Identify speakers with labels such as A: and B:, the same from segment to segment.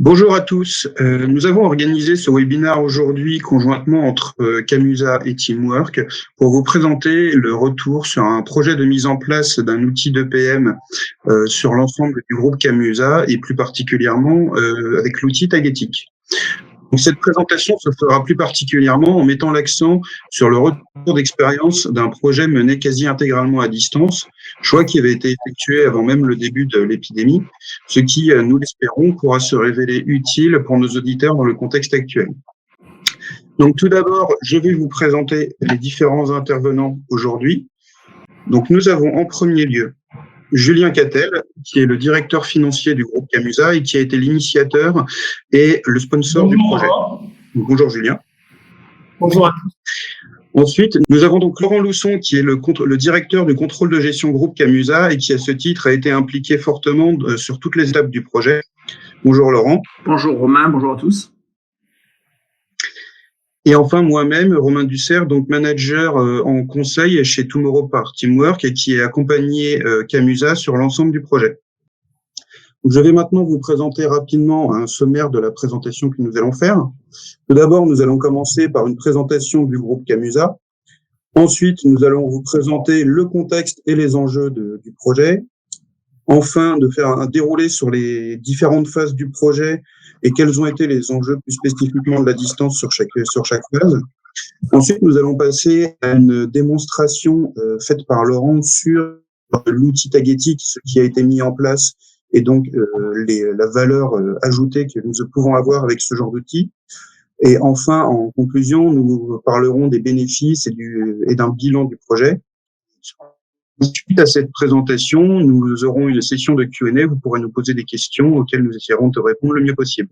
A: Bonjour à tous. Nous avons organisé ce webinaire aujourd'hui conjointement entre Camusa et Teamwork pour vous présenter le retour sur un projet de mise en place d'un outil d'EPM sur l'ensemble du groupe Camusa et plus particulièrement avec l'outil Tagetic. Donc, cette présentation se fera plus particulièrement en mettant l'accent sur le retour d'expérience d'un projet mené quasi intégralement à distance, choix qui avait été effectué avant même le début de l'épidémie, ce qui, nous l'espérons, pourra se révéler utile pour nos auditeurs dans le contexte actuel. Donc tout d'abord, je vais vous présenter les différents intervenants aujourd'hui. Donc nous avons en premier lieu Julien Cattel, qui est le directeur financier du groupe Camusa et qui a été l'initiateur et le sponsor du projet. Bonjour Julien.
B: Bonjour à tous.
A: Ensuite, nous avons donc Laurent Lousson, qui est le directeur du contrôle de gestion groupe Camusa et qui, à ce titre, a été impliqué fortement sur toutes les étapes du projet. Bonjour Laurent.
B: Bonjour Romain, bonjour à tous.
A: Et enfin, moi-même, Romain Dussert, donc manager en conseil chez Tomorrow par Teamwork et qui a accompagné Camusa sur l'ensemble du projet. Donc, je vais maintenant vous présenter rapidement un sommaire de la présentation que nous allons faire. Tout d'abord, nous allons commencer par une présentation du groupe Camusa. Ensuite, nous allons vous présenter le contexte et les enjeux du projet. Enfin, de faire un déroulé sur les différentes phases du projet et quels ont été les enjeux plus spécifiquement de la distance sur chaque phase. Ensuite, nous allons passer à une démonstration faite par Laurent sur l'outil Tagetic, ce qui a été mis en place et donc la valeur ajoutée que nous pouvons avoir avec ce genre d'outil. Et enfin, en conclusion, nous parlerons des bénéfices et d'un bilan du projet. Suite à cette présentation, nous aurons une session de Q&A. Vous pourrez nous poser des questions auxquelles nous essaierons de répondre le mieux possible.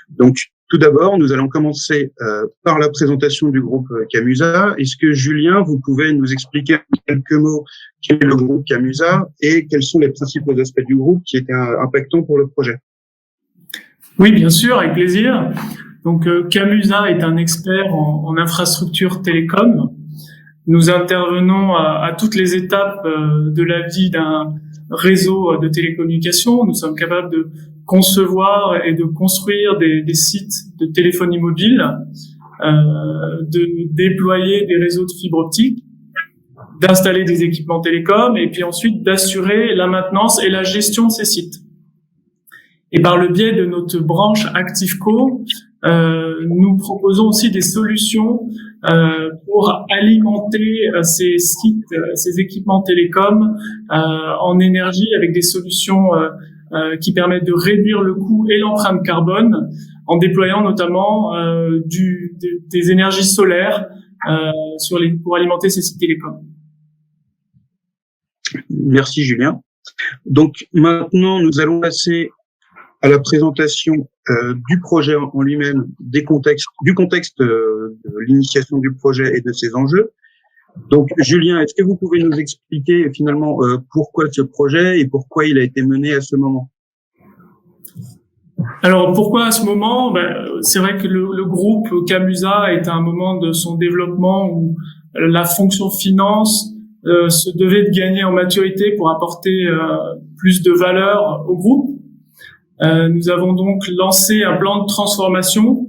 A: Donc, tout d'abord, nous allons commencer par la présentation du groupe Camusa. Est-ce que, Julien, vous pouvez nous expliquer en quelques mots quel est le groupe Camusa et quels sont les principaux aspects du groupe qui étaient impactants pour le projet?
B: Oui, bien sûr, avec plaisir. Donc, Camusa est un expert en infrastructure télécom. Nous intervenons à toutes les étapes de la vie d'un réseau de télécommunications. Nous sommes capables de concevoir et de construire des sites de téléphonie mobile, de déployer des réseaux de fibre optique, d'installer des équipements télécoms et puis ensuite d'assurer la maintenance et la gestion de ces sites. Et par le biais de notre branche ActiveCo, nous proposons aussi des solutions pour alimenter ces sites, ces équipements télécoms en énergie avec des solutions qui permettent de réduire le coût et l'empreinte carbone en déployant notamment des énergies solaires pour alimenter ces sites télécoms.
A: Merci Julien. Donc maintenant, nous allons passer à la présentation du projet en lui-même, du contexte de l'initiation du projet et de ses enjeux. Donc, Julien, est-ce que vous pouvez nous expliquer finalement pourquoi ce projet et pourquoi il a été mené à ce moment?
B: Alors, pourquoi à ce moment? C'est vrai que le groupe Camusa est à un moment de son développement où la fonction finance se devait de gagner en maturité pour apporter plus de valeur au groupe. Nous avons donc lancé un plan de transformation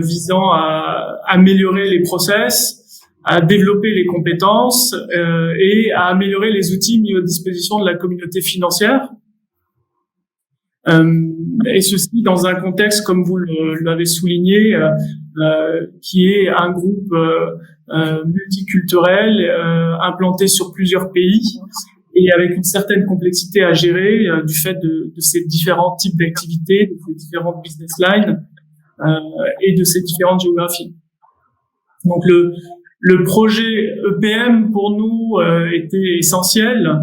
B: visant à améliorer les process, à développer les compétences et à améliorer les outils mis à disposition de la communauté financière. Et ceci dans un contexte, comme vous l'avez souligné, qui est un groupe multiculturel implanté sur plusieurs pays et avec une certaine complexité à gérer du fait de ces différents types d'activités, de ces différentes business lines et de ces différentes géographies. Donc le projet EPM pour nous était essentiel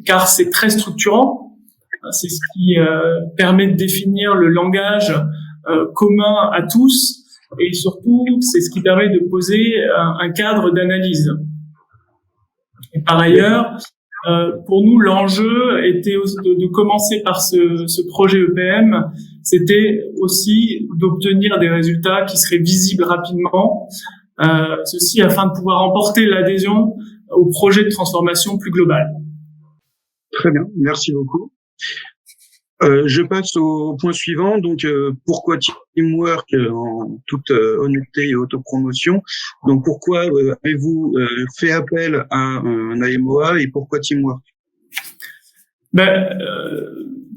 B: car c'est très structurant. C'est ce qui permet de définir le langage commun à tous et surtout c'est ce qui permet de poser un cadre d'analyse. Et par ailleurs, pour nous, l'enjeu était de commencer par ce projet EPM. C'était aussi d'obtenir des résultats qui seraient visibles rapidement, ceci afin de pouvoir emporter l'adhésion au projet de transformation plus global.
A: Très bien, merci beaucoup. Je passe au point suivant. Donc, pourquoi Teamwork en toute honnêteté et autopromotion? Donc, pourquoi avez-vous fait appel à un AMOA et pourquoi Teamwork?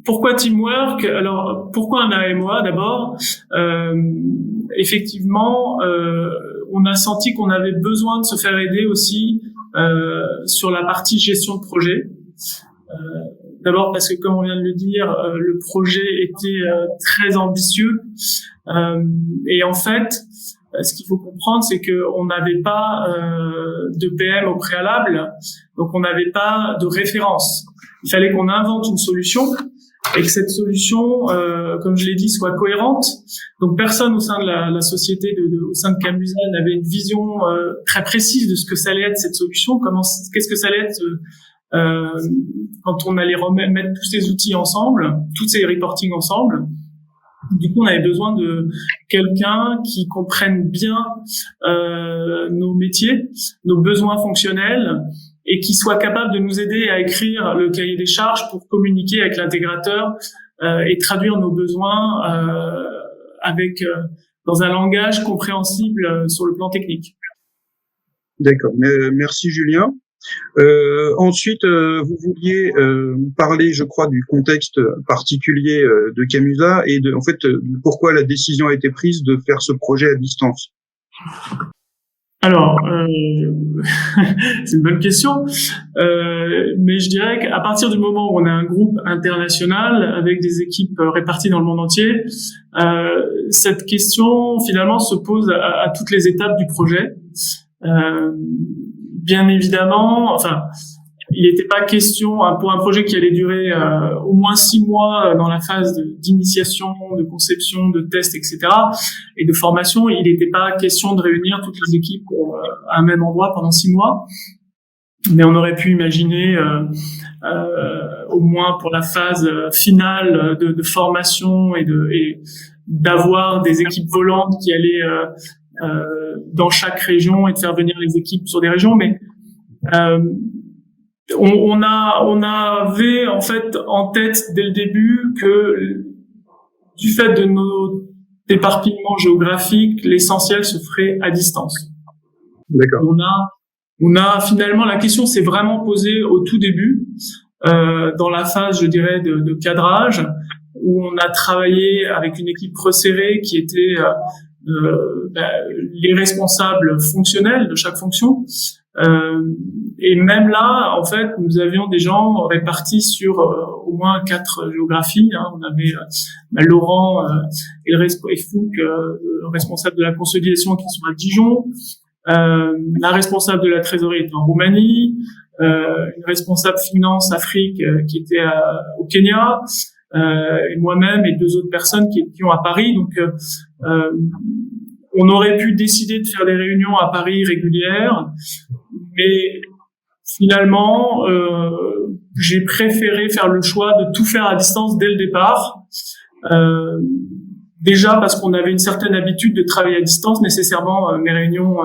B: Pourquoi Teamwork? Alors, pourquoi un AMOA d'abord? Effectivement, on a senti qu'on avait besoin de se faire aider aussi sur la partie gestion de projet. D'abord parce que, comme on vient de le dire, le projet était très ambitieux. Et en fait, ce qu'il faut comprendre, c'est qu'on n'avait pas de PM au préalable, donc on n'avait pas de référence. Il fallait qu'on invente une solution et que cette solution, comme je l'ai dit, soit cohérente. Donc personne au sein de la société, au sein de Camusa, n'avait une vision très précise de ce que ça allait être cette solution, qu'est-ce que ça allait être quand on allait mettre tous ces outils ensemble, tous ces reporting ensemble. Du coup, on avait besoin de quelqu'un qui comprenne bien nos métiers, nos besoins fonctionnels, et qui soit capable de nous aider à écrire le cahier des charges pour communiquer avec l'intégrateur et traduire nos besoins dans un langage compréhensible sur le plan technique.
A: D'accord. Merci Julien. Ensuite, vous vouliez parler, je crois, du contexte particulier de Camusa et en fait, pourquoi la décision a été prise de faire ce projet à distance.
B: Alors, c'est une bonne question, mais je dirais qu'à partir du moment où on a un groupe international avec des équipes réparties dans le monde entier, cette question finalement se pose à toutes les étapes du projet. Bien évidemment, il n'était pas question pour un projet qui allait durer au moins 6 mois dans la phase d'initiation, de conception, de test, etc. et de formation. Il n'était pas question de réunir toutes les équipes à un même endroit pendant 6 mois. Mais on aurait pu imaginer au moins pour la phase finale de formation et d'avoir des équipes volantes qui allaient dans chaque région et de faire venir les équipes sur des régions. Mais on avait en fait en tête dès le début que du fait de nos éparpillements géographiques, l'essentiel se ferait à distance.
A: D'accord.
B: On a finalement, la question s'est vraiment posée au tout début, dans la phase, je dirais, de cadrage, où on a travaillé avec une équipe resserrée qui était les responsables fonctionnels de chaque fonction. Et même là, en fait, nous avions des gens répartis sur au moins 4 géographies. On avait Laurent et Fouque, le responsable de la consolidation, qui sont à Dijon. La responsable de la trésorerie était en Roumanie. Une responsable finance Afrique qui était au Kenya. Et moi-même et 2 autres personnes qui étions à Paris. Donc, on aurait pu décider de faire des réunions à Paris régulières, mais finalement, j'ai préféré faire le choix de tout faire à distance dès le départ. Déjà parce qu'on avait une certaine habitude de travailler à distance. Nécessairement, mes réunions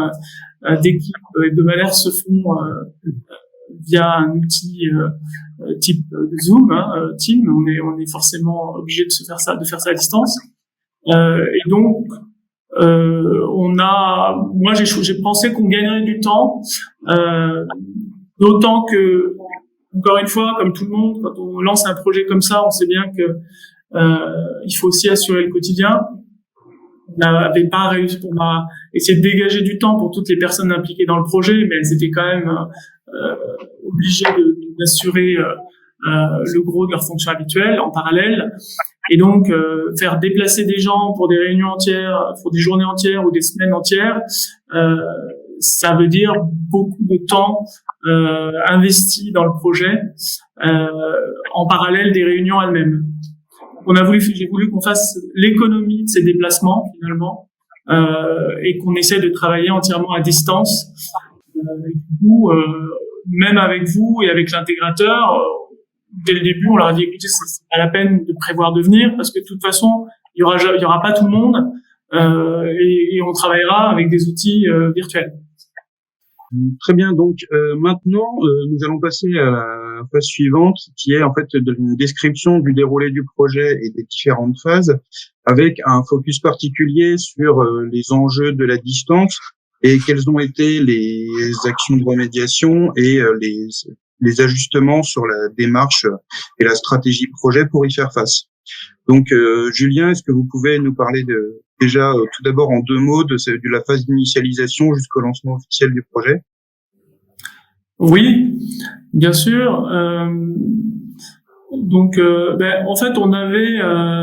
B: d'équipe hebdomadaires se font via un outil type Zoom, Team. On est forcément obligé de faire ça à distance. Et donc, moi j'ai pensé qu'on gagnerait du temps, d'autant que, encore une fois, comme tout le monde, quand on lance un projet comme ça, on sait bien que il faut aussi assurer le quotidien. On n'avait pas réussi, on a essayé de dégager du temps pour toutes les personnes impliquées dans le projet, mais elles étaient quand même obligées d'assurer le gros de leurs fonctions habituelles en parallèle. Et donc, faire déplacer des gens pour des réunions entières, pour des journées entières ou des semaines entières, ça veut dire beaucoup de temps investi dans le projet en parallèle des réunions elles-mêmes. J'ai voulu qu'on fasse l'économie de ces déplacements finalement et qu'on essaie de travailler entièrement à distance. Et du coup, même avec vous et avec l'intégrateur, dès le début, on leur a dit écoutez, c'est pas la peine de prévoir de venir parce que de toute façon, il y aura pas tout le monde et on travaillera avec des outils virtuels.
A: Très bien. Donc maintenant, nous allons passer à la phase suivante, qui est en fait une description du déroulé du projet et des différentes phases, avec un focus particulier sur les enjeux de la distance et quelles ont été les actions de remédiation et les ajustements sur la démarche et la stratégie projet pour y faire face. Donc, Julien, est-ce que vous pouvez nous parler déjà tout d'abord en 2 mots de la phase d'initialisation jusqu'au lancement officiel du projet?
B: Oui, bien sûr. Donc, en fait,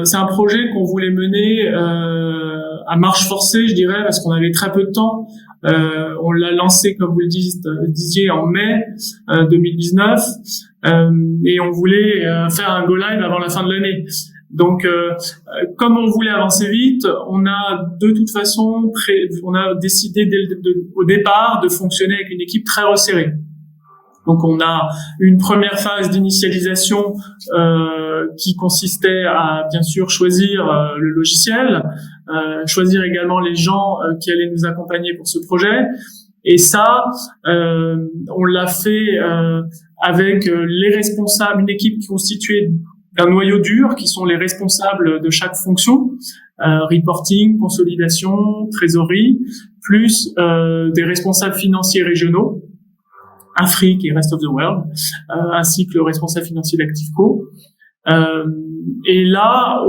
B: c'est un projet qu'on voulait mener à marche forcée, je dirais, parce qu'on avait très peu de temps. On l'a lancé, comme vous le disiez, en mai 2019, et on voulait faire un go live avant la fin de l'année. Donc, comme on voulait avancer vite, on a de toute façon on a décidé au départ de fonctionner avec une équipe très resserrée. Donc, on a une première phase d'initialisation qui consistait à bien sûr choisir le logiciel, choisir également les gens qui allaient nous accompagner pour ce projet. Et ça, on l'a fait avec les responsables, une équipe constituée d'un noyau dur qui sont les responsables de chaque fonction, reporting, consolidation, trésorerie, plus des responsables financiers régionaux, Afrique et Rest of the World, ainsi que le responsable financier d'Activeco. Et là,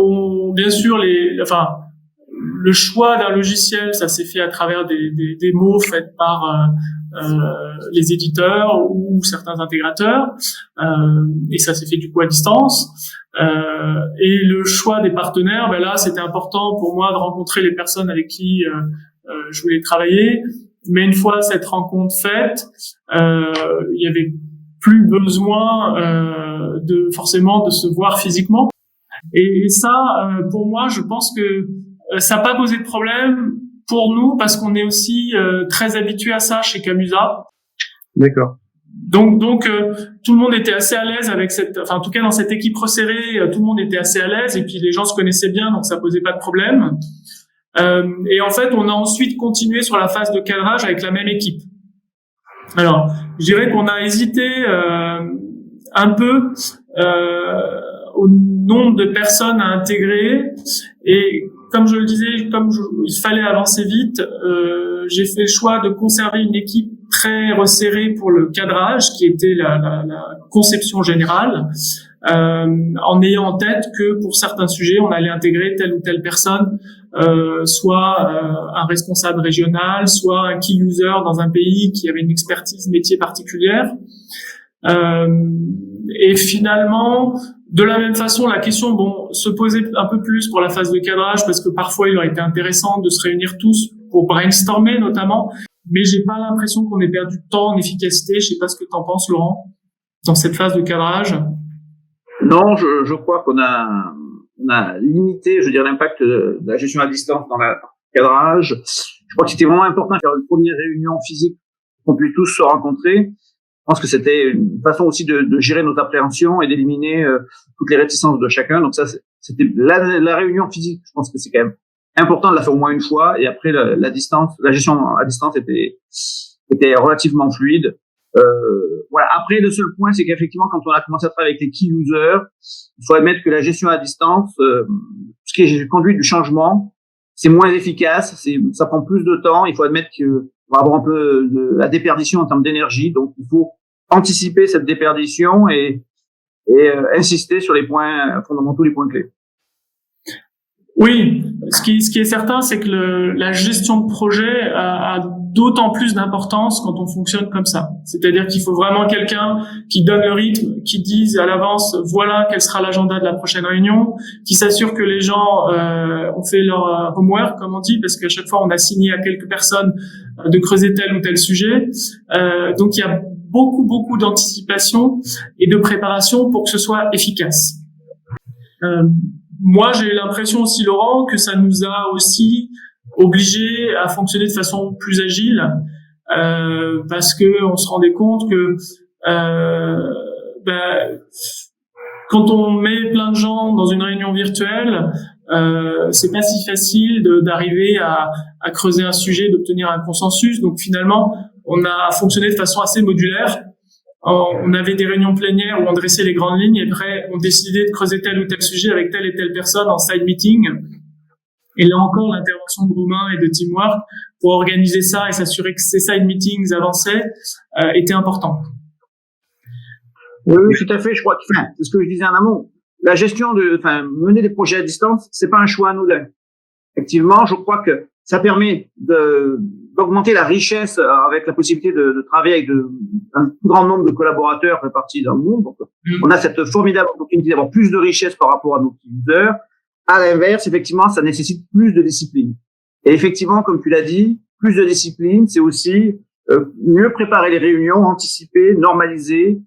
B: bien sûr, le choix d'un logiciel, ça s'est fait à travers des mots faits par les éditeurs ou certains intégrateurs, et ça s'est fait du coup à distance. Et le choix des partenaires, là, c'était important pour moi de rencontrer les personnes avec qui je voulais travailler. Mais une fois cette rencontre faite, il y avait plus besoin forcément de se voir physiquement. Et ça, pour moi, je pense que ça n'a pas posé de problème pour nous parce qu'on est aussi très habitué à ça chez Camusa.
A: D'accord.
B: Donc tout le monde était assez à l'aise avec en tout cas dans cette équipe resserrée, tout le monde était assez à l'aise et puis les gens se connaissaient bien, donc ça posait pas de problème. Et en fait, on a ensuite continué sur la phase de cadrage avec la même équipe. Alors, je dirais qu'on a hésité un peu au nombre de personnes à intégrer. Et comme je le disais, il fallait avancer vite, j'ai fait le choix de conserver une équipe très resserrée pour le cadrage, qui était la conception générale, en ayant en tête que pour certains sujets, on allait intégrer telle ou telle personne, soit un responsable régional, soit un key user dans un pays qui avait une expertise métier particulière. Et finalement, de la même façon, la question se posait un peu plus pour la phase de cadrage, parce que parfois il aurait été intéressant de se réunir tous pour brainstormer notamment, mais j'ai pas l'impression qu'on ait perdu de temps en efficacité. Je sais pas ce que t'en penses, Laurent, dans cette phase de cadrage.
C: Non, je crois qu'on a limité, je dirais, l'impact de la gestion à distance dans le cadrage. Je crois que c'était vraiment important de faire une première réunion physique pour qu'on puisse tous se rencontrer. Je pense que c'était une façon aussi de gérer nos appréhensions et d'éliminer toutes les réticences de chacun. Donc ça, c'était la réunion physique. Je pense que c'est quand même important de la faire au moins une fois. Et après, la gestion à distance était relativement fluide. Voilà. Après, le seul point, c'est qu'effectivement, quand on a commencé à travailler avec les key users, il faut admettre que la gestion à distance, ce qui est conduit du changement, c'est moins efficace, ça prend plus de temps. Il faut admettre que on va avoir un peu de la déperdition en termes d'énergie. Donc, il faut anticiper cette déperdition et insister sur les points fondamentaux, les points clés.
B: Oui, ce qui est certain, c'est que la gestion de projet a d'autant plus d'importance quand on fonctionne comme ça. C'est-à-dire qu'il faut vraiment quelqu'un qui donne le rythme, qui dise à l'avance, voilà quel sera l'agenda de la prochaine réunion, qui s'assure que les gens ont fait leur homework, comme on dit, parce qu'à chaque fois, on a signé à quelques personnes de creuser tel ou tel sujet. Donc, il y a beaucoup d'anticipation et de préparation pour que ce soit efficace. Moi, j'ai l'impression aussi, Laurent, que ça nous a aussi obligés à fonctionner de façon plus agile, parce que on se rendait compte que quand on met plein de gens dans une réunion virtuelle, c'est pas si facile d'arriver à creuser un sujet, d'obtenir un consensus. Donc finalement, on a fonctionné de façon assez modulaire. On avait des réunions plénières où on dressait les grandes lignes et après on décidait de creuser tel ou tel sujet avec telle et telle personne en side meeting. Et là encore, l'intervention de Romain et de Teamwork pour organiser ça et s'assurer que ces side meetings avançaient était importante.
C: Oui, tout à fait. Je crois que, c'est ce que je disais en amont. La gestion mener des projets à distance, c'est pas un choix anodin. Effectivement, je crois que ça permet d'augmenter la richesse avec la possibilité de travailler avec un plus grand nombre de collaborateurs répartis dans le monde. Donc, on a cette formidable opportunité d'avoir plus de richesse par rapport à nos users. À l'inverse, effectivement, ça nécessite plus de discipline. Et effectivement, comme tu l'as dit, plus de discipline, c'est aussi mieux préparer les réunions, anticiper, normaliser,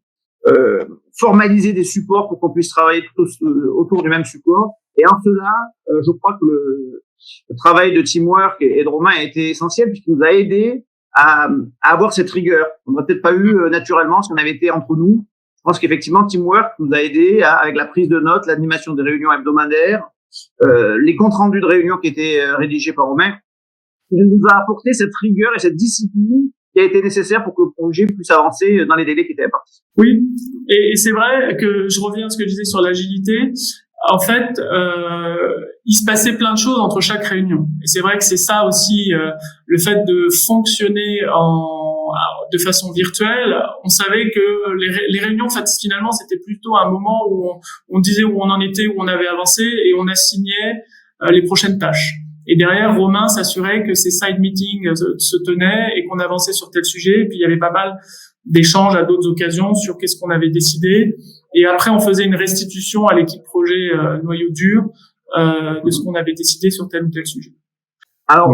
C: formaliser des supports pour qu'on puisse travailler autour du même support. Et en cela, je crois que le travail de Teamwork et de Romain a été essentiel puisqu'il nous a aidé à avoir cette rigueur. On n'aurait peut-être pas eu naturellement si on avait été entre nous. Je pense qu'effectivement, Teamwork nous a aidé avec la prise de notes, l'animation des réunions hebdomadaires, les comptes rendus de réunions qui étaient rédigés par Romain. Il nous a apporté cette rigueur et cette discipline qui a été nécessaire pour que le projet puisse avancer dans les délais qui étaient impartis.
B: Oui, et c'est vrai que je reviens à ce que je disais sur l'agilité. En fait, il se passait plein de choses entre chaque réunion. Et c'est vrai que c'est ça aussi, le fait de fonctionner de façon virtuelle. On savait que les réunions, en fait, finalement, c'était plutôt un moment où on disait où on en était, où on avait avancé, et on assignait les prochaines tâches. Et derrière, Romain s'assurait que ces side meetings se tenaient et qu'on avançait sur tel sujet. Et puis, il y avait pas mal d'échanges à d'autres occasions sur qu'est-ce qu'on avait décidé. Et après, on faisait une restitution à l'équipe projet noyau dur de ce qu'on avait décidé sur tel ou tel sujet.
C: Alors,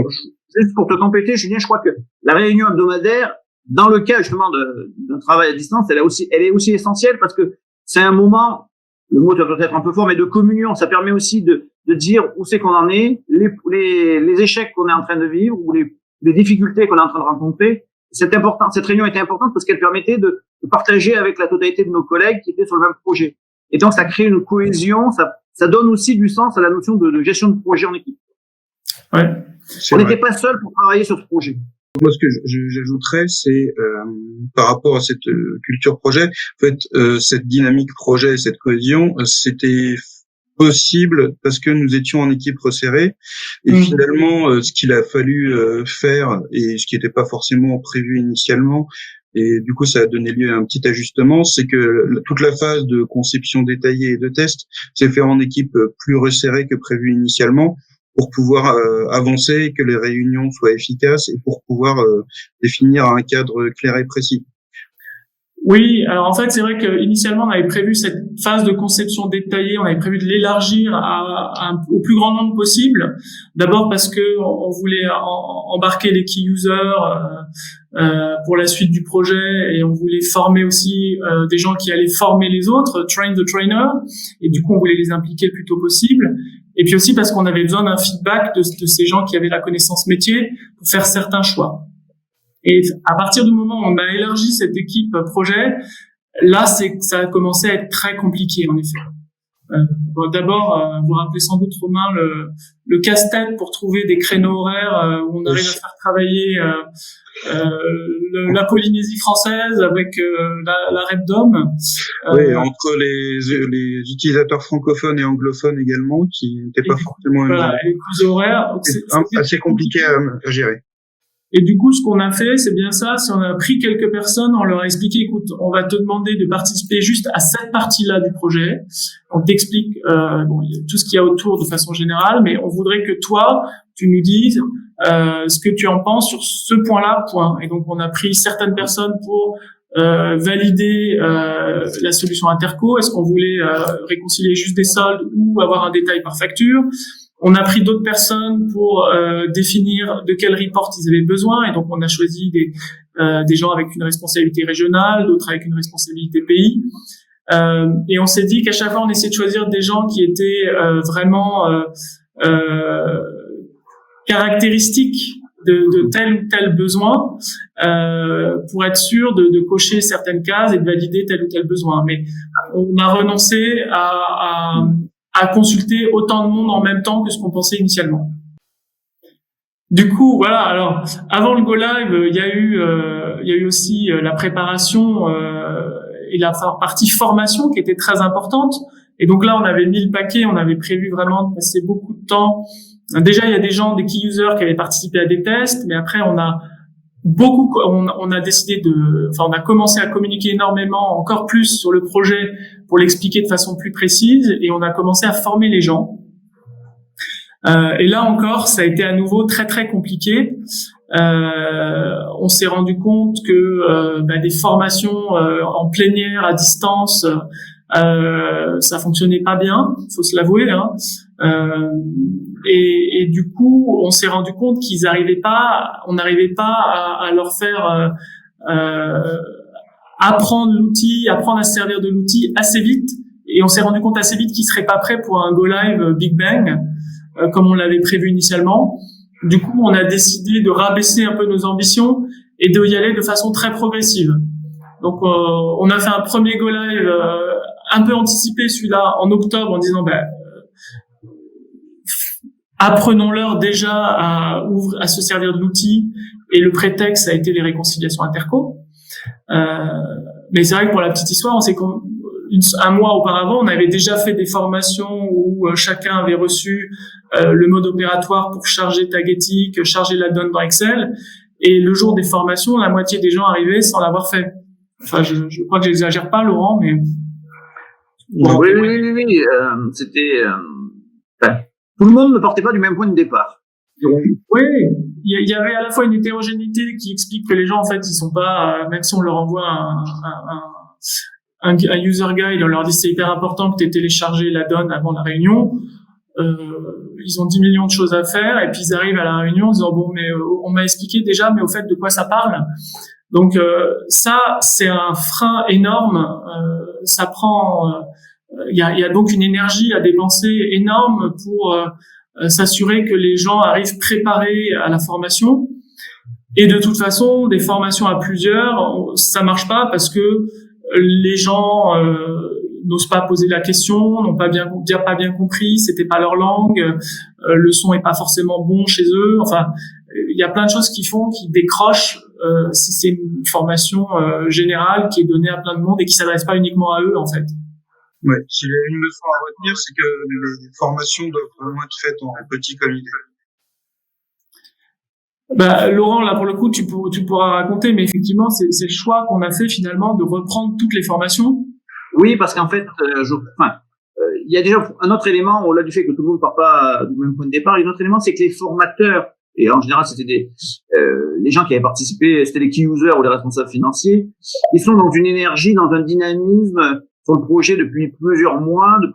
C: juste pour te compléter, Julien, je crois que la réunion hebdomadaire, dans le cas justement d'un travail à distance, elle est aussi essentielle parce que c'est un moment, le mot doit être un peu fort, mais de communion. Ça permet aussi de dire où c'est qu'on en est, les échecs qu'on est en train de vivre ou les difficultés qu'on est en train de rencontrer. C'est important. Cette réunion était importante parce qu'elle permettait de partager avec la totalité de nos collègues qui étaient sur le même projet. Et donc, ça crée une cohésion. Ça donne aussi du sens à la notion de gestion de projet en équipe.
B: Ouais.
C: On n'était pas seul pour travailler sur ce projet.
A: Moi, ce que j'ajouterais, c'est par rapport à cette culture projet, en fait, cette dynamique projet, cette cohésion, c'était possible parce que nous étions en équipe resserrée et finalement ce qu'il a fallu faire et ce qui n'était pas forcément prévu initialement et du coup ça a donné lieu à un petit ajustement, c'est que toute la phase de conception détaillée et de test s'est fait en équipe plus resserrée que prévu initialement pour pouvoir avancer et que les réunions soient efficaces et pour pouvoir définir un cadre clair et précis.
B: Oui, alors en fait, c'est vrai qu'initialement, on avait prévu cette phase de conception détaillée, on avait prévu de l'élargir au plus grand nombre possible. D'abord parce que on voulait embarquer les key users pour la suite du projet et on voulait former aussi des gens qui allaient former les autres, train the trainer, et du coup, on voulait les impliquer le plus tôt possible. Et puis aussi parce qu'on avait besoin d'un feedback de ces gens qui avaient la connaissance métier pour faire certains choix. Et à partir du moment où on a élargi cette équipe projet, là, ça a commencé à être très compliqué, en effet. D'abord, vous rappelez sans doute, Romain, le casse-tête pour trouver des créneaux horaires où on arrive à faire travailler la Polynésie française avec la REPDOM.
A: Oui, entre les utilisateurs francophones et anglophones également, qui n'étaient pas forcément...
B: Voilà, et les fuseaux horaires.
A: C'est assez compliqué à gérer.
B: Et du coup, ce qu'on a fait, c'est bien ça. Si on a pris quelques personnes, on leur a expliqué, écoute, on va te demander de participer juste à cette partie-là du projet. On t'explique tout ce qu'il y a autour de façon générale, mais on voudrait que toi, tu nous dises ce que tu en penses sur ce point-là, point. Et donc, on a pris certaines personnes pour valider la solution interco. Est-ce qu'on voulait réconcilier juste des soldes ou avoir un détail par facture? On a pris d'autres personnes pour définir de quel report ils avaient besoin et donc on a choisi des gens avec une responsabilité régionale, d'autres avec une responsabilité pays. Et on s'est dit qu'à chaque fois on essayait de choisir des gens qui étaient vraiment caractéristiques de tel ou tel besoin pour être sûr de cocher certaines cases et de valider tel ou tel besoin. Mais on a renoncé à consulter autant de monde en même temps que ce qu'on pensait initialement. Du coup, voilà. Alors, avant le go live, il y a eu aussi la préparation et la partie formation qui était très importante. Et donc là, on avait mis le paquet, on avait prévu vraiment de passer beaucoup de temps. Déjà, il y a des gens, des key users qui avaient participé à des tests, mais après, on a décidé on a commencé à communiquer énormément, encore plus sur le projet pour l'expliquer de façon plus précise, et on a commencé à former les gens. Et là encore, ça a été à nouveau très très compliqué. On s'est rendu compte que des formations en plénière à distance, ça fonctionnait pas bien, faut se l'avouer. Hein. Et du coup, on s'est rendu compte on n'arrivait pas à leur faire apprendre l'outil, apprendre à se servir de l'outil assez vite. Et on s'est rendu compte assez vite qu'ils seraient pas prêts pour un go live Big Bang, comme on l'avait prévu initialement. Du coup, on a décidé de rabaisser un peu nos ambitions et de y aller de façon très progressive. Donc, on a fait un premier go live un peu anticipé, celui-là, en octobre, en disant apprenons-leur déjà à se servir de l'outil, et le prétexte a été les réconciliations interco. Mais c'est vrai que pour la petite histoire, on sait un mois auparavant, on avait déjà fait des formations où chacun avait reçu le mode opératoire pour charger Tagetic, charger la donne dans Excel, et le jour des formations, la moitié des gens arrivaient sans l'avoir fait. Enfin, je crois que j'exagère pas, Laurent, mais
C: oui. C'était tout le monde ne partait pas du même point de départ.
B: Oui, il y avait à la fois une hétérogénéité qui explique que les gens, en fait, ils sont pas, même si on leur envoie un user guide, on leur dit c'est hyper important que tu aies téléchargé la donne avant la réunion, ils ont 10 millions de choses à faire, et puis ils arrivent à la réunion en disant bon, mais on m'a expliqué déjà, mais au fait de quoi ça parle? Donc ça, c'est un frein énorme. Ça prend, il y a donc une énergie à dépenser énorme pour s'assurer que les gens arrivent préparés à la formation. Et de toute façon, des formations à plusieurs, ça marche pas parce que les gens n'osent pas poser la question, n'ont pas bien compris, c'était pas leur langue, le son est pas forcément bon chez eux. Enfin, il y a plein de choses qui décrochent si c'est une formation générale qui est donnée à plein de monde et qui s'adresse pas uniquement à eux, en fait.
A: Ouais, s'il y a une leçon à retenir, c'est que les formations doivent vraiment être faites en petit comité.
B: Laurent, là pour le coup, tu pourras raconter, mais effectivement, c'est le choix qu'on a fait finalement de reprendre toutes les formations.
C: Oui, parce qu'en fait, il y a déjà un autre élément, au-delà du fait que tout le monde ne part pas du même point de départ, il y a un autre élément, c'est que les formateurs, et en général c'était les gens qui avaient participé, c'était les key users ou les responsables financiers, ils sont dans une énergie, dans un dynamisme sur le projet depuis plusieurs mois, donc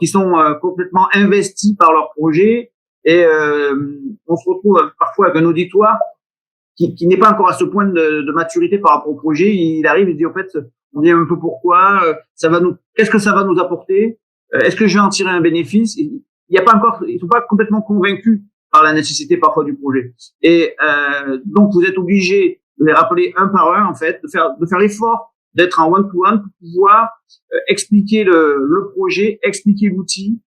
C: ils sont complètement investis par leur projet, et on se retrouve parfois avec un auditoire qui n'est pas encore à ce point de maturité par rapport au projet. Il arrive et dit en fait, on dit un peu pourquoi, qu'est-ce que ça va nous apporter, est-ce que je vais en tirer un bénéfice. Il y a pas encore, ils sont pas complètement convaincus par la nécessité parfois du projet. Et donc vous êtes obligé de les rappeler un par un en fait, de faire l'effort d'être en one-to-one pour pouvoir expliquer le projet, expliquer l'outil.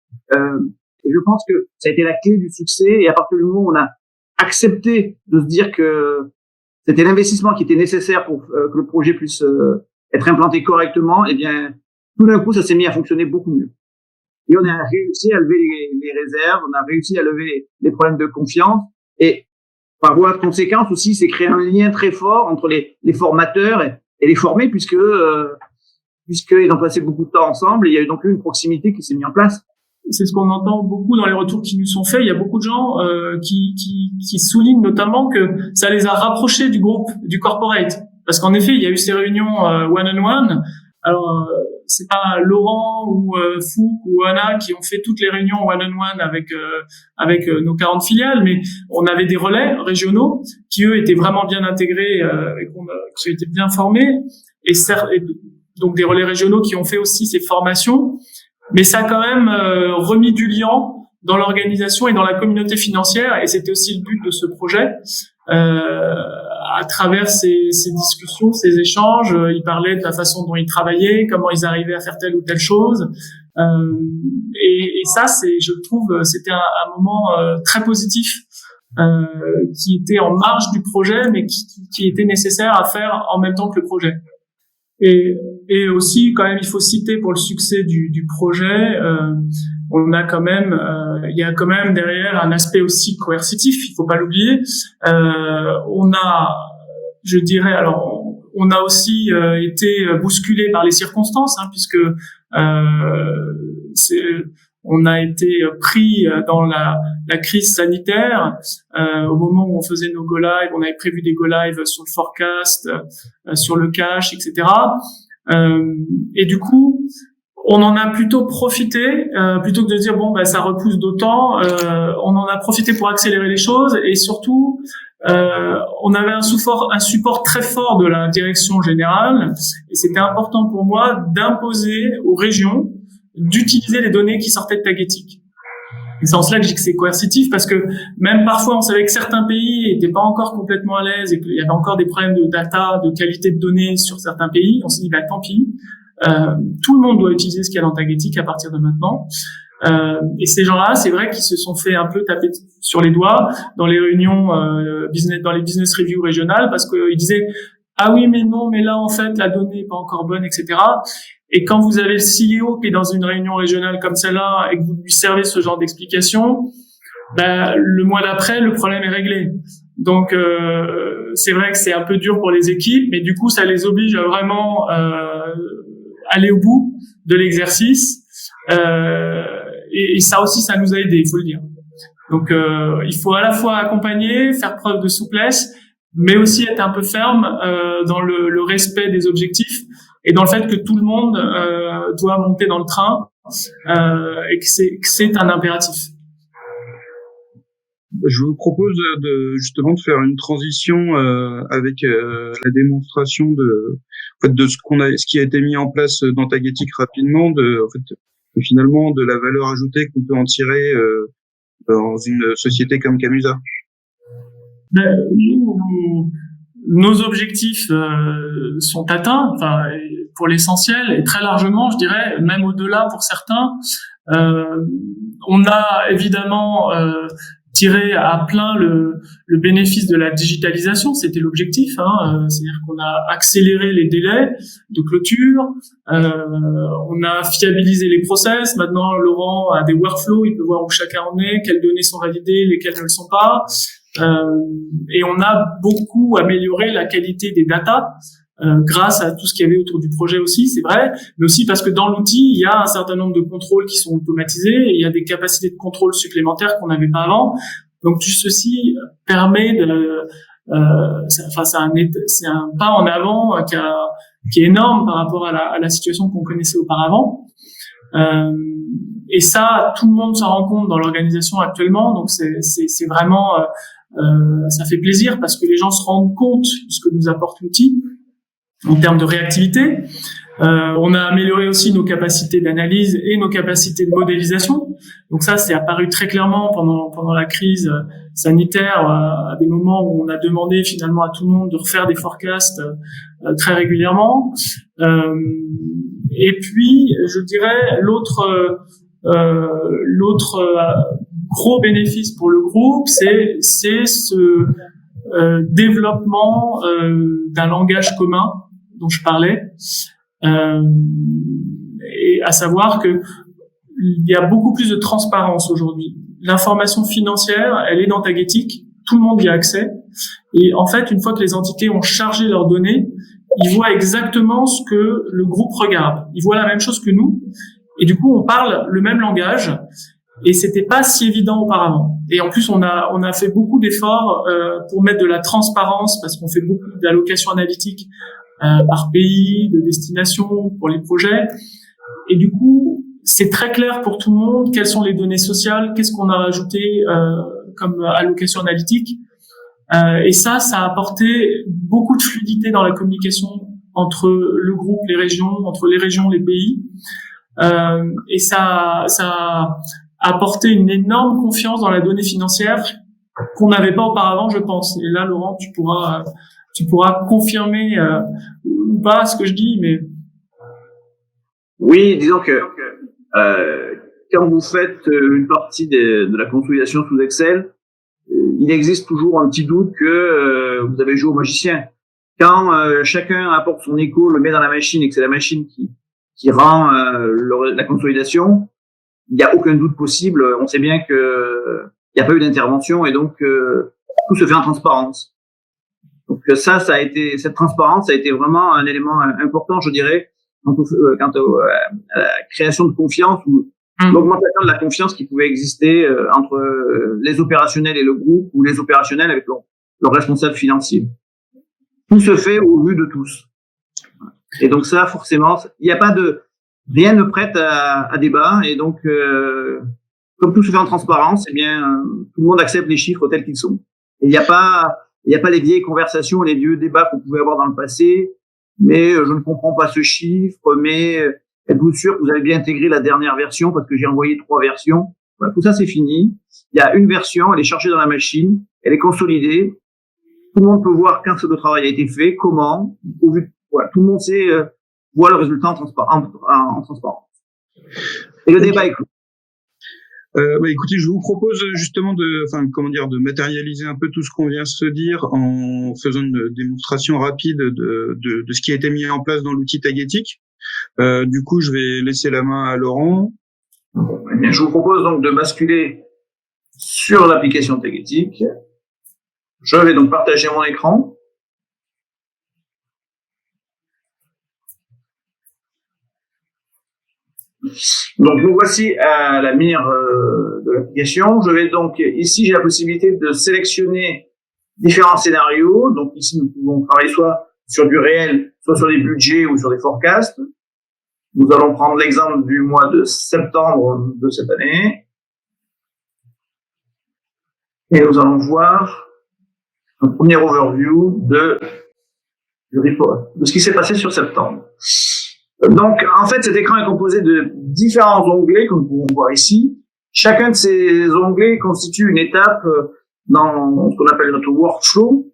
C: Et je pense que ça a été la clé du succès. Et à partir du moment où on a accepté de se dire que c'était l'investissement qui était nécessaire pour que le projet puisse être implanté correctement, eh bien, tout d'un coup, ça s'est mis à fonctionner beaucoup mieux. Et on a réussi à lever les réserves, on a réussi à lever les problèmes de confiance. Et par voie de conséquence aussi, c'est créer un lien très fort entre les formateurs et les formés, puisqu'ils ont passé beaucoup de temps ensemble. Et il y a eu donc une proximité qui s'est mise en place.
B: C'est ce qu'on entend beaucoup dans les retours qui nous sont faits. Il y a beaucoup de gens qui soulignent notamment que ça les a rapprochés du groupe, du corporate. Parce qu'en effet, il y a eu ces réunions one-on-one. Alors, c'est pas Laurent ou Fouque ou Anna qui ont fait toutes les réunions one-on-one avec nos 40 filiales, mais on avait des relais régionaux qui, eux, étaient vraiment bien intégrés et qui étaient bien formés. Et donc, des relais régionaux qui ont fait aussi ces formations. Mais ça a quand même remis du liant dans l'organisation et dans la communauté financière, et c'était aussi le but de ce projet. À travers ces discussions, ces échanges, ils parlaient de la façon dont ils travaillaient, comment ils arrivaient à faire telle ou telle chose. Et ça, je trouve, c'était un moment très positif qui étaient en marge du projet, mais qui étaient nécessaires à faire en même temps que le projet. Et aussi, quand même, il faut citer pour le succès du projet, on a quand même, il y a quand même derrière un aspect aussi coercitif, il faut pas l'oublier. On a, je dirais, alors, on a aussi été bousculé par les circonstances, puisque on a été pris dans la crise sanitaire au moment où on faisait nos go live. On avait prévu des go live sur le forecast, sur le cash, etc. Et du coup, on en a plutôt profité, plutôt que de dire bon ça repousse d'autant. On en a profité pour accélérer les choses et surtout on avait un support très fort de la direction générale et c'était important pour moi d'imposer aux régions d'utiliser les données qui sortaient de Tagetik. Et c'est en cela que je dis que c'est coercitif parce que même parfois on savait que certains pays n'étaient pas encore complètement à l'aise et qu'il y avait encore des problèmes de data, de qualité de données sur certains pays. On s'est dit tant pis, tout le monde doit utiliser ce qu'il y a dans Tagetik à partir de maintenant. Et ces gens-là, c'est vrai qu'ils se sont fait un peu taper sur les doigts dans les réunions dans les business reviews régionales parce qu'ils disaient ah oui mais non mais là en fait la donnée est pas encore bonne, etc. Et quand vous avez le CEO qui est dans une réunion régionale comme celle-là et que vous lui servez ce genre d'explication, le mois d'après, le problème est réglé. Donc, c'est vrai que c'est un peu dur pour les équipes, mais du coup, ça les oblige à vraiment aller au bout de l'exercice. Et ça aussi, ça nous a aidés, il faut le dire. Donc, il faut à la fois accompagner, faire preuve de souplesse, mais aussi être un peu ferme dans le respect des objectifs et dans le fait que tout le monde doit monter dans le train et que c'est un impératif.
A: Je vous propose justement de faire une transition avec la démonstration de ce qui a été mis en place dans Tagetik rapidement, finalement de la valeur ajoutée qu'on peut en tirer dans une société comme Camusa.
B: Nos objectifs sont atteints, pour l'essentiel et très largement, je dirais, même au-delà pour certains. On a évidemment tiré à plein le bénéfice de la digitalisation, c'était l'objectif, c'est-à-dire qu'on a accéléré les délais de clôture, on a fiabilisé les process. Maintenant, Laurent a des workflows, il peut voir où chacun en est, quelles données sont validées, lesquelles ne le sont pas. Et on a beaucoup amélioré la qualité des datas grâce à tout ce qu'il y avait autour du projet aussi, c'est vrai, mais aussi parce que dans l'outil, il y a un certain nombre de contrôles qui sont automatisés et il y a des capacités de contrôle supplémentaires qu'on n'avait pas avant. Donc tout ceci permet c'est un pas en avant qui est énorme par rapport à la situation qu'on connaissait auparavant. Et ça, tout le monde s'en rend compte dans l'organisation actuellement, donc c'est vraiment ça fait plaisir parce que les gens se rendent compte de ce que nous apporte l'outil en termes de réactivité. On a amélioré aussi nos capacités d'analyse et nos capacités de modélisation. Donc ça, c'est apparu très clairement pendant la crise sanitaire, à des moments où on a demandé finalement à tout le monde de refaire des forecasts très régulièrement. Et puis, je dirais, l'autre gros bénéfice pour le groupe, c'est ce développement d'un langage commun dont je parlais, et à savoir que il y a beaucoup plus de transparence aujourd'hui. L'information financière, elle est dans Tagetik, tout le monde y a accès, et en fait, une fois que les entités ont chargé leurs données, ils voient exactement ce que le groupe regarde. Ils voient la même chose que nous, et du coup, on parle le même langage. Et c'était pas si évident auparavant. Et en plus, on a fait beaucoup d'efforts pour mettre de la transparence parce qu'on fait beaucoup d'allocations analytiques par pays, de destination pour les projets. Et du coup, c'est très clair pour tout le monde quelles sont les données sociales, qu'est-ce qu'on a rajouté comme allocation analytique. Et ça a apporté beaucoup de fluidité dans la communication entre le groupe, les régions, entre les régions, les pays. Et ça a apporté une énorme confiance dans la donnée financière qu'on n'avait pas auparavant, je pense. Et là, Laurent, tu pourras confirmer ou pas ce que je dis, mais
C: oui, disons que quand vous faites une partie de la consolidation sous Excel, il existe toujours un petit doute que vous avez joué au magicien. Quand chacun apporte son écho, le met dans la machine et que c'est la machine qui rend la consolidation, il n'y a aucun doute possible. On sait bien que il n'y a pas eu d'intervention et donc tout se fait en transparence. Donc cette transparence a été vraiment un élément important, je dirais, quant à la création de confiance ou l'augmentation de la confiance qui pouvait exister entre les opérationnels et le groupe ou les opérationnels avec leur responsable financier. Tout se fait au vu de tous. Et donc ça, forcément, il n'y a pas rien ne prête à débat. Et donc, comme tout se fait en transparence, eh bien, tout le monde accepte les chiffres tels qu'ils sont. Et il n'y a pas les vieilles conversations, les vieux débats qu'on pouvait avoir dans le passé. Mais je ne comprends pas ce chiffre. Mais êtes-vous sûr que vous avez bien intégré la dernière version parce que j'ai envoyé 3 versions. Voilà, tout ça c'est fini. Il y a une version, elle est chargée dans la machine, elle est consolidée. Tout le monde peut voir quand le travail a été fait, comment. Voilà, tout le monde sait voit le résultat en transparence. Et le débat est clos.
A: Écoutez, je vous propose justement de matérialiser un peu tout ce qu'on vient de se dire en faisant une démonstration rapide de ce qui a été mis en place dans l'outil Tagetic. Du coup, je vais laisser la main à Laurent.
C: Je vous propose donc de basculer sur l'application Tagetic. Je vais donc partager mon écran. Donc nous voici à la mire de l'application. Je vais donc ici j'ai la possibilité de sélectionner différents scénarios. Donc ici nous pouvons travailler soit sur du réel, soit sur des budgets ou sur des forecasts. Nous allons prendre l'exemple du mois de septembre de cette année. Et nous allons voir un premier overview de ce qui s'est passé sur septembre. Donc, en fait, cet écran est composé de différents onglets que nous pouvons voir ici. Chacun de ces onglets constitue une étape dans ce qu'on appelle notre workflow.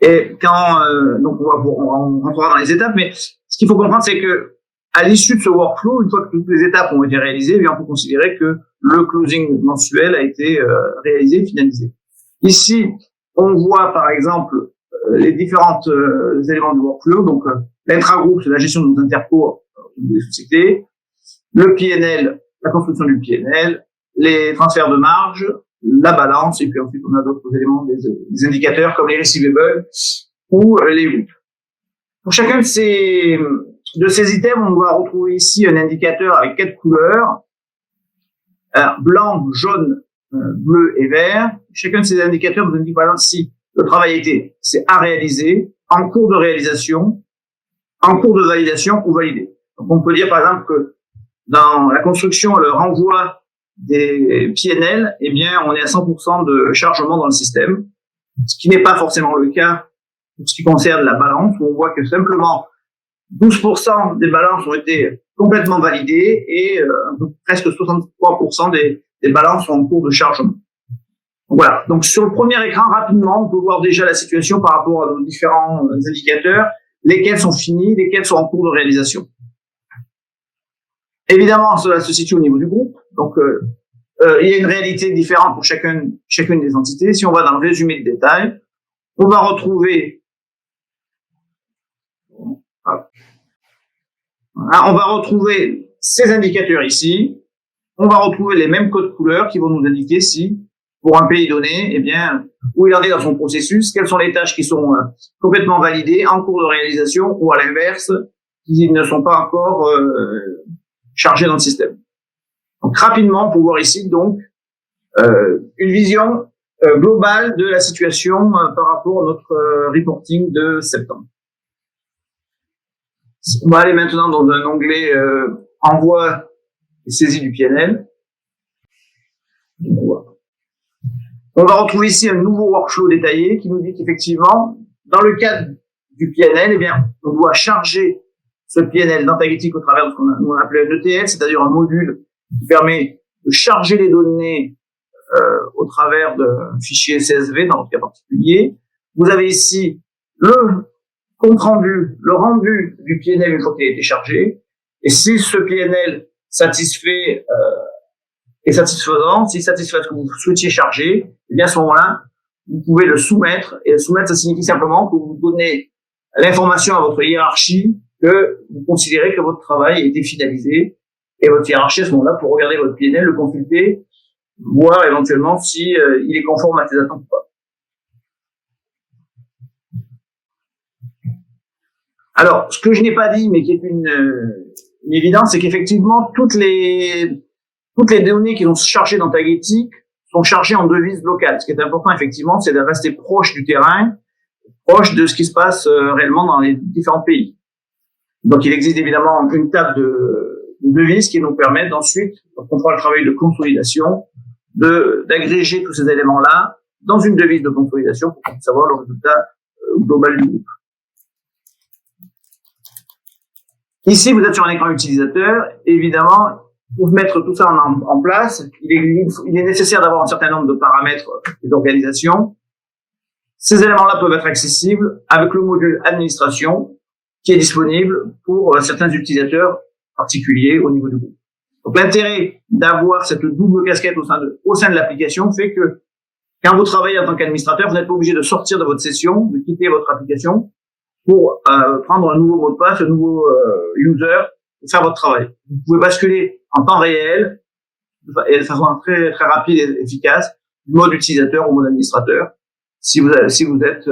C: Et donc on rentrera dans les étapes, mais ce qu'il faut comprendre, c'est que à l'issue de ce workflow, une fois que toutes les étapes ont été réalisées, eh bien, on peut considérer que le closing mensuel a été réalisé, finalisé. Ici, on voit par exemple les différents éléments du workflow. Donc, l'intragroupe, c'est la gestion de nos intercours des sociétés, le PNL, la construction du PNL, les transferts de marge, la balance, et puis ensuite on a d'autres éléments, des indicateurs comme les receivables ou les WIP. Pour chacun de ces items, on va retrouver ici un indicateur avec 4 couleurs, blanc, jaune, bleu et vert. Chacun de ces indicateurs nous indique par exemple si le travail c'est à réaliser, en cours de réalisation, en cours de validation ou validé. Donc on peut dire par exemple que dans la construction, le renvoi des PNL, eh bien on est à 100% de chargement dans le système, ce qui n'est pas forcément le cas pour ce qui concerne la balance, où on voit que simplement 12% des balances ont été complètement validées et presque 63% des balances sont en cours de chargement. Voilà. Donc sur le premier écran, rapidement, on peut voir déjà la situation par rapport à nos différents indicateurs, lesquels sont finis, lesquels sont en cours de réalisation. Évidemment, cela se situe au niveau du groupe. Donc, il y a une réalité différente pour chacune des entités. Si on va dans le résumé de détail, on va retrouver ces indicateurs ici. On va retrouver les mêmes codes couleurs qui vont nous indiquer si, pour un pays donné, eh bien, où il en est dans son processus, quelles sont les tâches qui sont complètement validées, en cours de réalisation, ou à l'inverse, qui ne sont pas encore chargées dans le système. Donc, rapidement, on peut voir ici, donc, une vision globale de la situation par rapport à notre reporting de septembre. On va aller maintenant dans un onglet envoi et saisie du PNL. On va retrouver ici un nouveau workflow détaillé qui nous dit qu'effectivement, dans le cadre du PNL, eh bien, on doit charger ce PNL dans Tagetic au travers de ce qu'on appelait un ETL, c'est-à-dire un module qui permet de charger les données au travers d'un fichier CSV, dans notre cas particulier. Vous avez ici le compte rendu, le rendu du PNL une fois qu'il a été chargé. Et si ce PNL satisfait est satisfaisant, s'il satisfait ce que vous souhaitiez charger, eh bien à ce moment-là, vous pouvez le soumettre. Et le soumettre, ça signifie simplement que vous donnez l'information à votre hiérarchie que vous considérez que votre travail a été finalisé. Et votre hiérarchie, à ce moment-là, pour regarder votre PNL, le consulter, voir éventuellement si il est conforme à ses attentes ou pas. Alors, ce que je n'ai pas dit, mais qui est une évidence, c'est qu'effectivement, toutes les données qui sont chargées dans Tagetik sont chargées en devises locales. Ce qui est important, effectivement, c'est de rester proche du terrain, proche de ce qui se passe réellement dans les différents pays. Donc, il existe évidemment une table de devises qui nous permettent d'ensuite, quand on fera le travail de consolidation, d'agréger tous ces éléments-là dans une devise de consolidation pour savoir le résultat global du groupe. Ici, vous êtes sur un écran utilisateur. Évidemment, pour mettre tout ça en place, il est nécessaire d'avoir un certain nombre de paramètres d'organisation. Ces éléments-là peuvent être accessibles avec le module administration qui est disponible pour certains utilisateurs particuliers au niveau du groupe. Donc, l'intérêt d'avoir cette double casquette au sein de l'application fait que quand vous travaillez en tant qu'administrateur, vous n'êtes pas obligé de sortir de votre session, de quitter votre application pour prendre un nouveau mot de passe, un nouveau user et faire votre travail. Vous pouvez basculer en temps réel et de façon très très rapide et efficace du mode utilisateur au mode administrateur. Si vous êtes,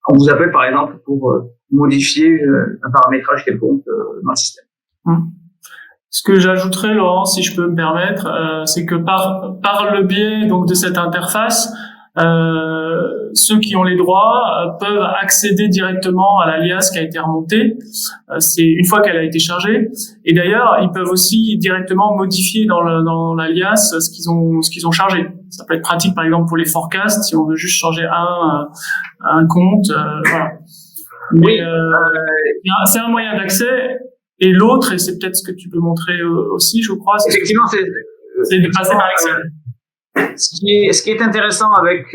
C: on vous appelle par exemple pour modifier un paramétrage quelconque dans le système.
B: Ce que j'ajouterais, Laurent, si je peux me permettre, c'est que par le biais donc de cette interface, ceux qui ont les droits peuvent accéder directement à l'alias qui a été remontée. C'est une fois qu'elle a été chargée. Et d'ailleurs, ils peuvent aussi directement modifier dans l'alias ce qu'ils ont chargé. Ça peut être pratique, par exemple, pour les forecasts, si on veut juste changer un compte. Voilà. Mais c'est un moyen d'accès. Et l'autre, et c'est peut-être ce que tu peux montrer aussi, je crois, c'est de passer par Excel.
C: Ce qui est intéressant avec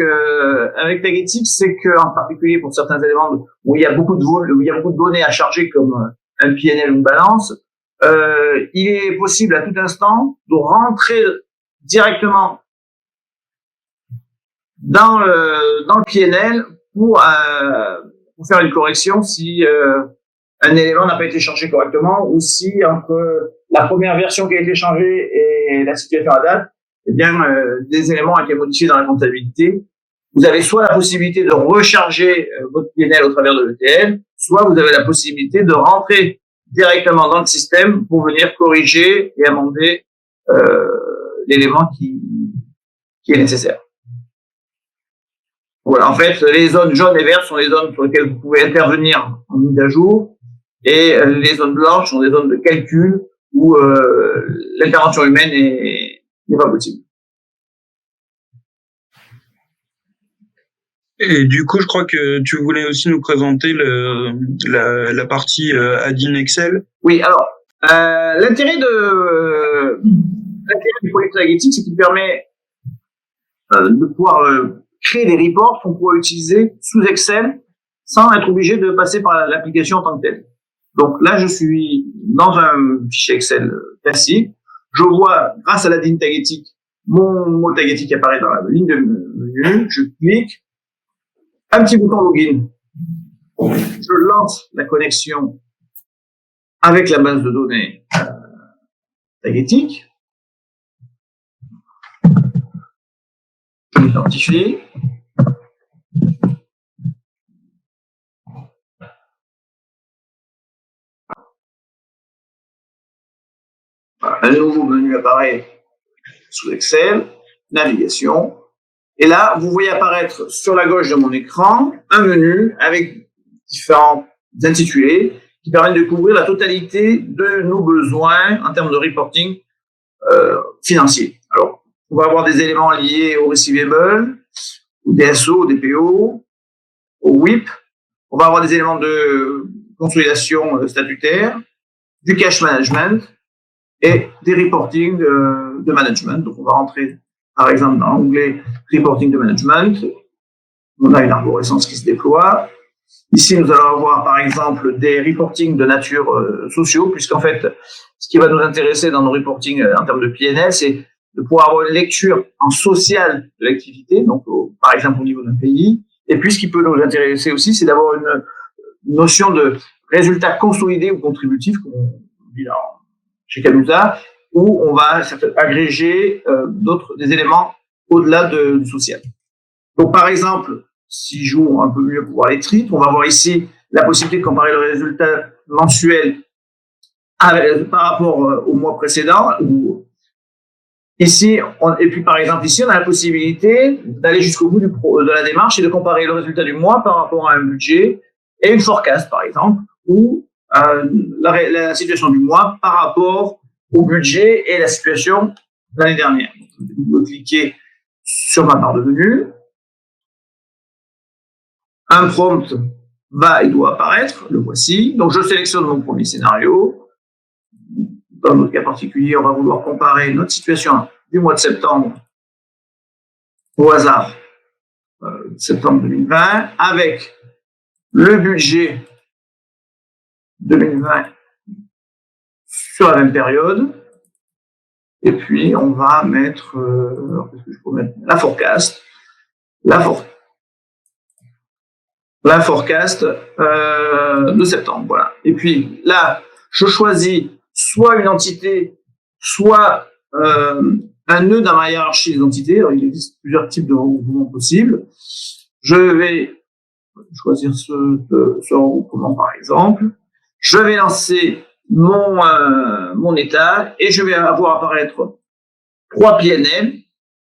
C: Tagetik, c'est que, en particulier pour certains éléments où il y a beaucoup de données à charger comme un PNL ou une balance, il est possible à tout instant de rentrer directement dans le PNL pour faire une correction si un élément n'a pas été chargé correctement, ou si entre la première version qui a été changée et la situation à date, eh bien, des éléments ont été modifiés dans la comptabilité. Vous avez soit la possibilité de recharger votre PNL au travers de l'ETL, soit vous avez la possibilité de rentrer directement dans le système pour venir corriger et amender l'élément qui est nécessaire. Voilà, en fait, les zones jaunes et vertes sont les zones sur lesquelles vous pouvez intervenir en mise à jour, et les zones blanches sont des zones de calcul où l'intervention humaine n'est pas possible.
A: Et du coup, je crois que tu voulais aussi nous présenter la partie add-in Excel.
C: Oui, alors l'intérêt du projet Tagetik, c'est qu'il permet de pouvoir créer des reports qu'on pourra utiliser sous Excel sans être obligé de passer par l'application en tant que telle. Donc là, je suis dans un fichier Excel classique. Je vois, grâce à l'add-in Tagetik, mon mot Tagetik apparaît dans la ligne de menu. Je clique, un petit bouton login. Je lance la connexion avec la base de données Tagetik. Je m'identifie. Un nouveau menu apparaît sous Excel, navigation. Et là, vous voyez apparaître sur la gauche de mon écran un menu avec différents intitulés qui permettent de couvrir la totalité de nos besoins en termes de reporting financier. Alors, on va avoir des éléments liés au receivable, au DSO, au DPO, au WIP. On va avoir des éléments de consolidation statutaire, du cash management et des reporting de management. Donc, on va rentrer, par exemple, dans l'onglet reporting de management. On a une arborescence qui se déploie. Ici, nous allons avoir, par exemple, des reporting de nature sociaux, puisqu'en fait, ce qui va nous intéresser dans nos reporting en termes de PNL, c'est de pouvoir avoir une lecture en social de l'activité, donc par exemple au niveau d'un pays. Et puis ce qui peut nous intéresser aussi, c'est d'avoir une notion de résultat consolidé ou contributif, comme on dit chez Camusa, où on va agréger des éléments au-delà du social. Donc par exemple, si je joue un peu mieux pour voir les trips, on va voir ici la possibilité de comparer le résultat mensuel par rapport au mois précédent. Ici, et puis par exemple ici, on a la possibilité d'aller jusqu'au bout de la démarche et de comparer le résultat du mois par rapport à un budget et une forecast par exemple, ou la situation du mois par rapport au budget et la situation de l'année dernière. Vous cliquez sur ma barre de menu. Un prompt il doit apparaître, le voici. Donc je sélectionne mon premier scénario. Dans notre cas particulier, on va vouloir comparer notre situation du mois de septembre au hasard, septembre 2020, avec le budget 2020 sur la même période. Et puis, on va mettre, la forecast. La forecast de septembre, voilà. Et puis, là, je choisis soit une entité, soit un nœud dans ma hiérarchie des entités. Alors, il existe plusieurs types de regroupements possibles. Je vais choisir ce regroupement, par exemple. Je vais lancer mon état et je vais avoir apparaître 3 PNL,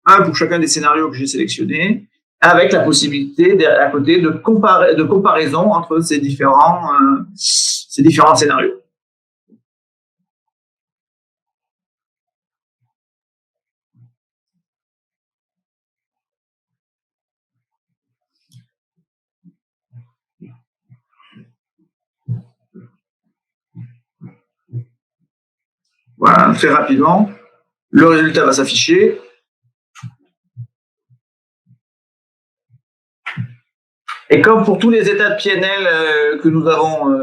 C: un pour chacun des scénarios que j'ai sélectionnés, avec la possibilité à côté de comparaison entre ces différents scénarios. Voilà, très rapidement, le résultat va s'afficher. Et comme pour tous les états de PNL que nous avons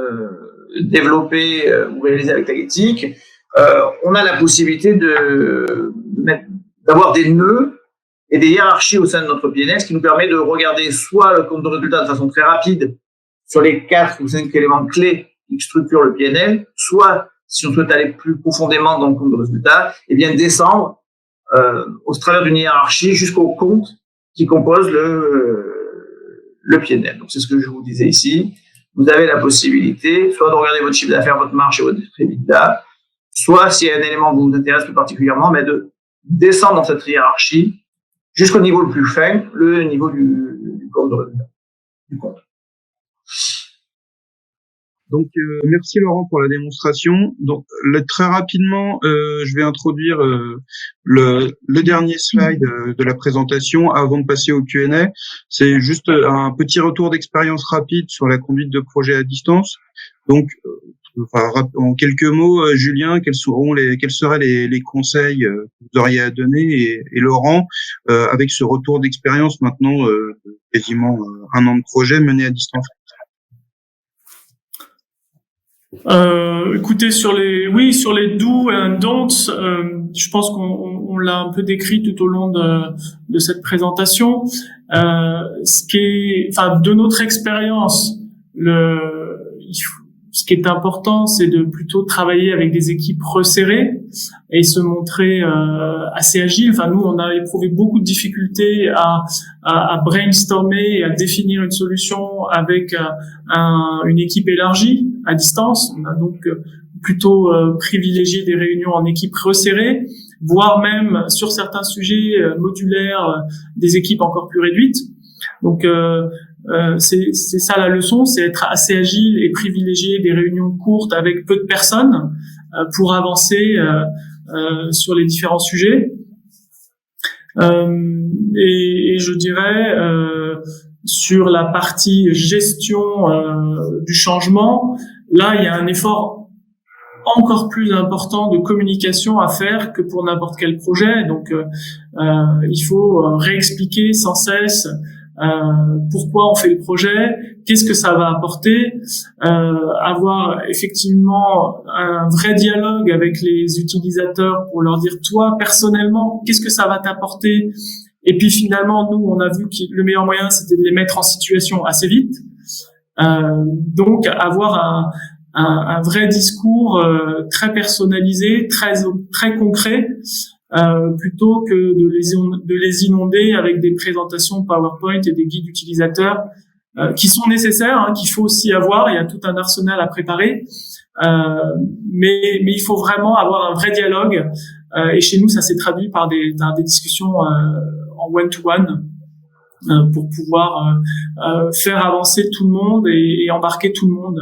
C: développés ou réalisés avec Tagetic, on a la possibilité d'avoir des nœuds et des hiérarchies au sein de notre PNL, ce qui nous permet de regarder soit le compte de résultat de façon très rapide sur les 4 ou 5 éléments clés qui structurent le PNL, soit si on souhaite aller plus profondément dans le compte de résultat, et bien descendre au travers d'une hiérarchie jusqu'au compte qui compose le PNL. Donc c'est ce que je vous disais ici. Vous avez la possibilité soit de regarder votre chiffre d'affaires, votre marge et votre EBITDA, soit s'il y a un élément qui vous intéresse plus particulièrement, mais de descendre dans cette hiérarchie jusqu'au niveau le plus fin, le niveau du compte de résultat. Du compte.
A: Donc, merci Laurent pour la démonstration. Donc, très rapidement, je vais introduire le dernier slide de la présentation avant de passer au Q&A. C'est juste un petit retour d'expérience rapide sur la conduite de projet à distance. Donc, en quelques mots, Julien, quels seraient les conseils que vous auriez à donner et Laurent, avec ce retour d'expérience maintenant quasiment un an de projet mené à distance.
B: Écoutez, sur les do and don'ts, je pense qu'on l'a un peu décrit tout au long de cette présentation. De notre expérience, ce qui est important, c'est de plutôt travailler avec des équipes resserrées et se montrer assez agile. Enfin, nous, on a éprouvé beaucoup de difficultés à brainstormer et à définir une solution avec une équipe élargie à distance. On a donc plutôt privilégié des réunions en équipe resserrées, voire même sur certains sujets modulaires, des équipes encore plus réduites. Donc c'est ça la leçon, c'est être assez agile et privilégier des réunions courtes avec peu de personnes pour avancer sur les différents sujets. Et je dirais sur la partie gestion du changement, là il y a un effort encore plus important de communication à faire que pour n'importe quel projet. Donc il faut réexpliquer sans cesse pourquoi on fait le projet, qu'est-ce que ça va apporter, avoir effectivement un vrai dialogue avec les utilisateurs pour leur dire toi personnellement qu'est-ce que ça va t'apporter, et puis finalement nous on a vu que le meilleur moyen c'était de les mettre en situation assez vite, donc avoir un vrai discours très personnalisé, très concret, plutôt que de les inonder avec des présentations PowerPoint et des guides utilisateurs qui sont nécessaires, hein, qu'il faut aussi avoir. Il y a tout un arsenal à préparer, mais il faut vraiment avoir un vrai dialogue. Et chez nous, ça s'est traduit par des discussions en one-to-one pour pouvoir faire avancer tout le monde et embarquer tout le monde.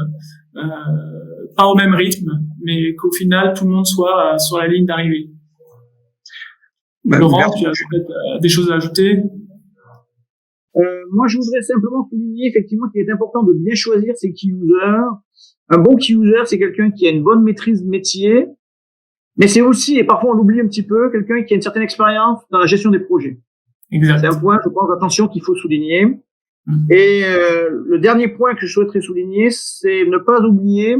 B: Pas au même rythme, mais qu'au final, tout le monde soit sur la ligne d'arrivée. Laurent, tu as peut-être des choses à ajouter?
C: Moi, je voudrais simplement souligner effectivement qu'il est important de bien choisir ses key users. Un bon key user, c'est quelqu'un qui a une bonne maîtrise de métier, mais c'est aussi, et parfois on l'oublie un petit peu, quelqu'un qui a une certaine expérience dans la gestion des projets.
B: Exact.
C: C'est un point, je pense, d'attention qu'il faut souligner. Et le dernier point que je souhaiterais souligner, c'est ne pas oublier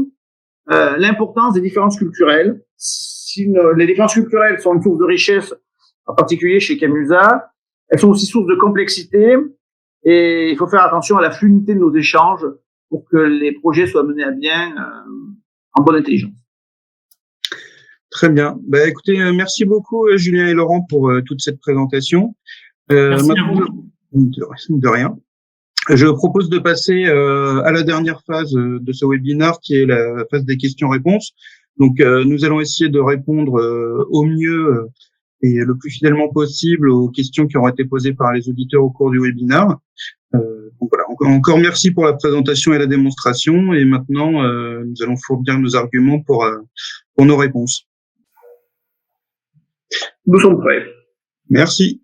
C: l'importance des différences culturelles. Les différences culturelles sont une source de richesse, en particulier chez Camusa. Elles sont aussi source de complexité, et il faut faire attention à la fluidité de nos échanges pour que les projets soient menés à bien en bonne intelligence.
A: Très bien. Écoutez, merci beaucoup Julien et Laurent pour toute cette présentation.
B: Merci
A: de rien. Je propose de passer à la dernière phase de ce webinaire, qui est la phase des questions-réponses. Donc, nous allons essayer de répondre au mieux et le plus fidèlement possible aux questions qui auront été posées par les auditeurs au cours du webinaire. Donc voilà, encore merci pour la présentation et la démonstration. Et maintenant, nous allons fournir nos arguments pour nos réponses.
C: Nous sommes prêts.
A: Merci.